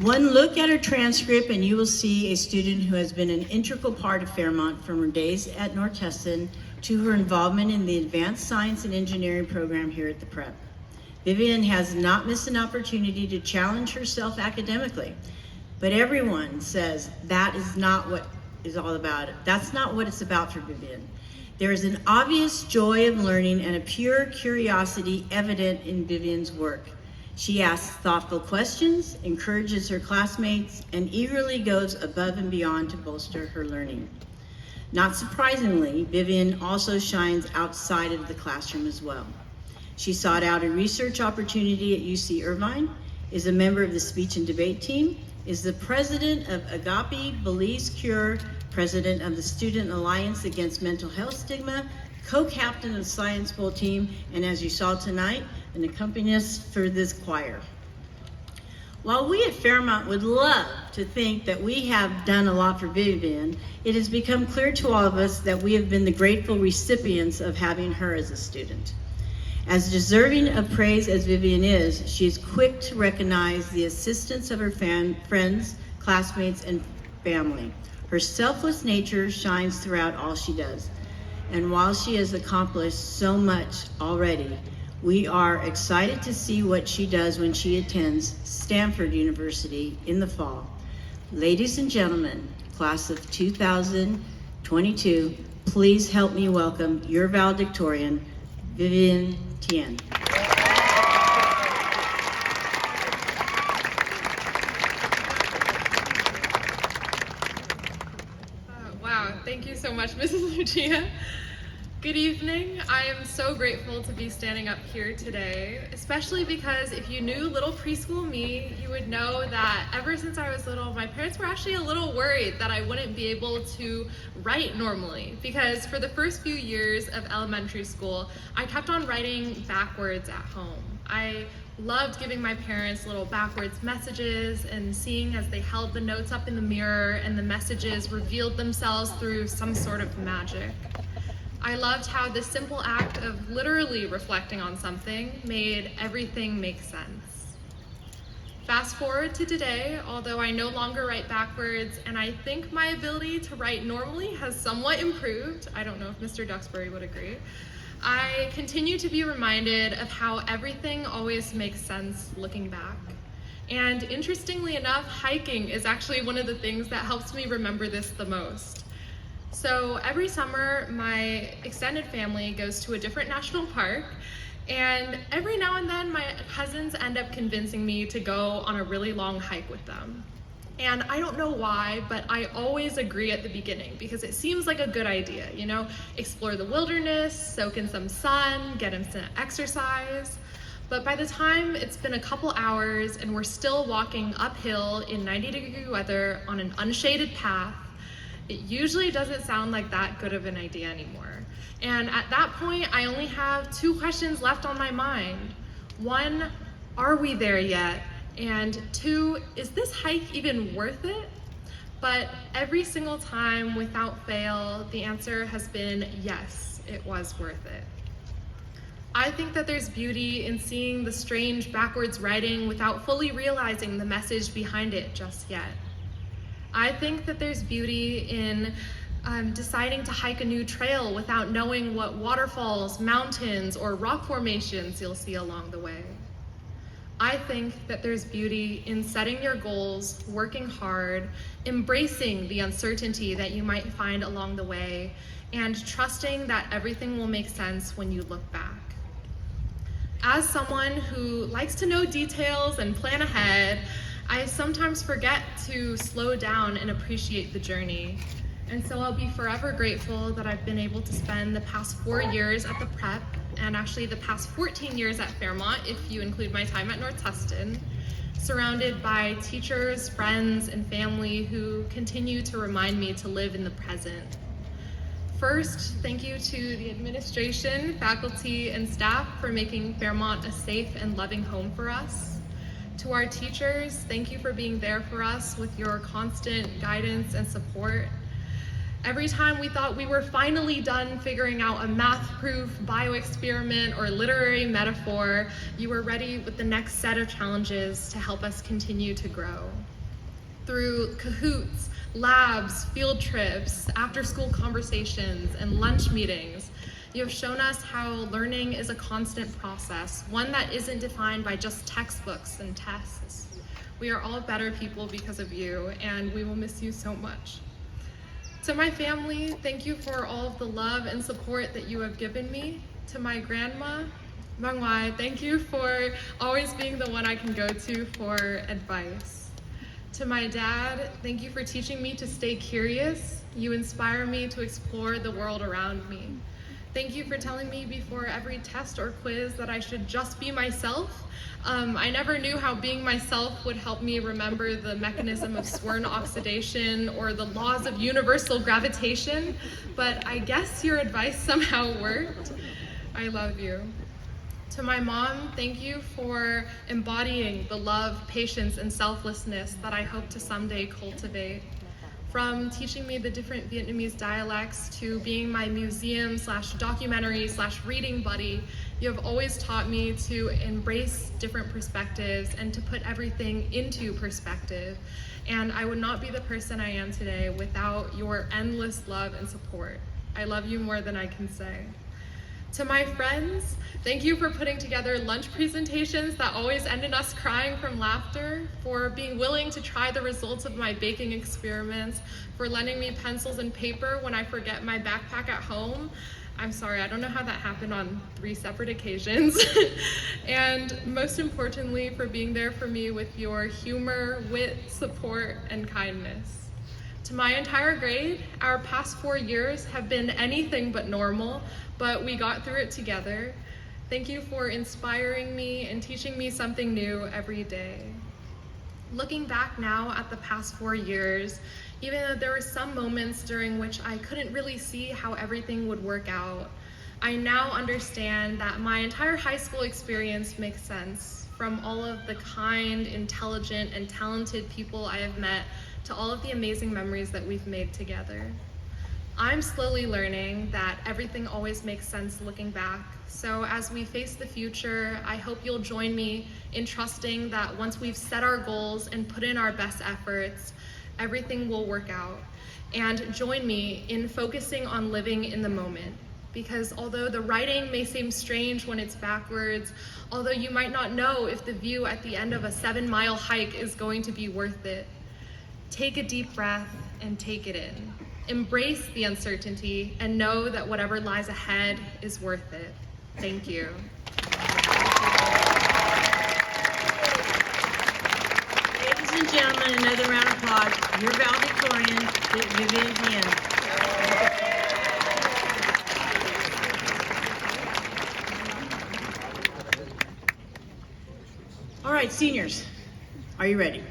One look at her transcript and you will see a student who has been an integral part of Fairmont from her days at North Tustin to her involvement in the Advanced Science and Engineering program here at the Prep. Vivian has not missed an opportunity to challenge herself academically, but everyone says that is not what is all about it. That's not what it's about for Vivian. There is an obvious joy of learning and a pure curiosity evident in Vivian's work. She asks thoughtful questions, encourages her classmates, and eagerly goes above and beyond to bolster her learning. Not surprisingly, Vivian also shines outside of the classroom as well. She sought out a research opportunity at UC Irvine, is a member of the speech and debate team, is the president of Agape Belize Cure, president of the Student Alliance Against Mental Health Stigma, co-captain of the Science Bowl team, and as you saw tonight, an accompanist for this choir. While we at Fairmont would love to think that we have done a lot for Vivian, it has become clear to all of us that we have been the grateful recipients of having her as a student. As deserving of praise as Vivian is, she is quick to recognize the assistance of her friends, classmates, and family. Her selfless nature shines throughout all she does. And while she has accomplished so much already, we are excited to see what she does when she attends Stanford University in the fall. Ladies and gentlemen, class of 2022, please help me welcome your valedictorian, Vivian Tien. Wow, thank you so much, Mrs. Lucia. Good evening. I am so grateful to be standing up here today, especially because if you knew little preschool me, you would know that ever since I was little, my parents were actually a little worried that I wouldn't be able to write normally, because for the first few years of elementary school, I kept on writing backwards at home. I loved giving my parents little backwards messages and seeing as they held the notes up in the mirror and the messages revealed themselves through some sort of magic. I loved how the simple act of literally reflecting on something made everything make sense. Fast forward to today, although I no longer write backwards, and I think my ability to write normally has somewhat improved. I don't know if Mr. Duxbury would agree. I continue to be reminded of how everything always makes sense looking back. And interestingly enough, hiking is actually one of the things that helps me remember this the most. So every summer, my extended family goes to a different national park, and every now and then my cousins end up convincing me to go on a really long hike with them. And I don't know why, but I always agree at the beginning because it seems like a good idea, you know, explore the wilderness, soak in some sun, get in some exercise. But by the time it's been a couple hours and we're still walking uphill in 90-degree weather on an unshaded path, it usually doesn't sound like that good of an idea anymore. And at that point, I only have two questions left on my mind. One, are we there yet? And two, is this hike even worth it? But every single time, without fail, the answer has been yes, it was worth it. I think that there's beauty in seeing the strange backwards writing without fully realizing the message behind it just yet. I think that there's beauty in deciding to hike a new trail without knowing what waterfalls, mountains, or rock formations you'll see along the way. I think that there's beauty in setting your goals, working hard, embracing the uncertainty that you might find along the way, and trusting that everything will make sense when you look back. As someone who likes to know details and plan ahead, I sometimes forget to slow down and appreciate the journey. And so I'll be forever grateful that I've been able to spend the past 4 years at the Prep, and actually the past 14 years at Fairmont, if you include my time at North Tustin, surrounded by teachers, friends, and family who continue to remind me to live in the present. First, thank you to the administration, faculty, and staff for making Fairmont a safe and loving home for us. To our teachers, thank you for being there for us with your constant guidance and support. Every time we thought we were finally done figuring out a math-proof bioexperiment or literary metaphor, you were ready with the next set of challenges to help us continue to grow. Through Kahoots, labs, field trips, after-school conversations, and lunch meetings, you have shown us how learning is a constant process, one that isn't defined by just textbooks and tests. We are all better people because of you, and we will miss you so much. To my family, thank you for all of the love and support that you have given me. To my grandma, Mangwai, thank you for always being the one I can go to for advice. To my dad, thank you for teaching me to stay curious. You inspire me to explore the world around me. Thank you for telling me before every test or quiz that I should just be myself. I never knew how being myself would help me remember the mechanism of Swern oxidation or the laws of universal gravitation, but I guess your advice somehow worked. I love you. To my mom, thank you for embodying the love, patience, and selflessness that I hope to someday cultivate. From teaching me the different Vietnamese dialects to being my museum/documentary/reading buddy, you have always taught me to embrace different perspectives and to put everything into perspective. And I would not be the person I am today without your endless love and support. I love you more than I can say. To my friends, thank you for putting together lunch presentations that always end in us crying from laughter, for being willing to try the results of my baking experiments, for lending me pencils and paper when I forget my backpack at home. I'm sorry, I don't know how that happened on 3 separate occasions. And most importantly, for being there for me with your humor, wit, support, and kindness. To my entire grade, our past 4 years have been anything but normal, but we got through it together. Thank you for inspiring me and teaching me something new every day. Looking back now at the past 4 years, even though there were some moments during which I couldn't really see how everything would work out, I now understand that my entire high school experience makes sense, from all of the kind, intelligent, and talented people I have met to all of the amazing memories that we've made together. I'm slowly learning that everything always makes sense looking back. So as we face the future, I hope you'll join me in trusting that once we've set our goals and put in our best efforts, everything will work out. And join me in focusing on living in the moment. Because although the writing may seem strange when it's backwards, although you might not know if the view at the end of a 7-mile hike is going to be worth it, take a deep breath and take it in. Embrace the uncertainty and know that whatever lies ahead is worth it. Thank you. Ladies and gentlemen, another round of applause. Your valedictorian, Vivian Tien. All right, seniors, are you ready?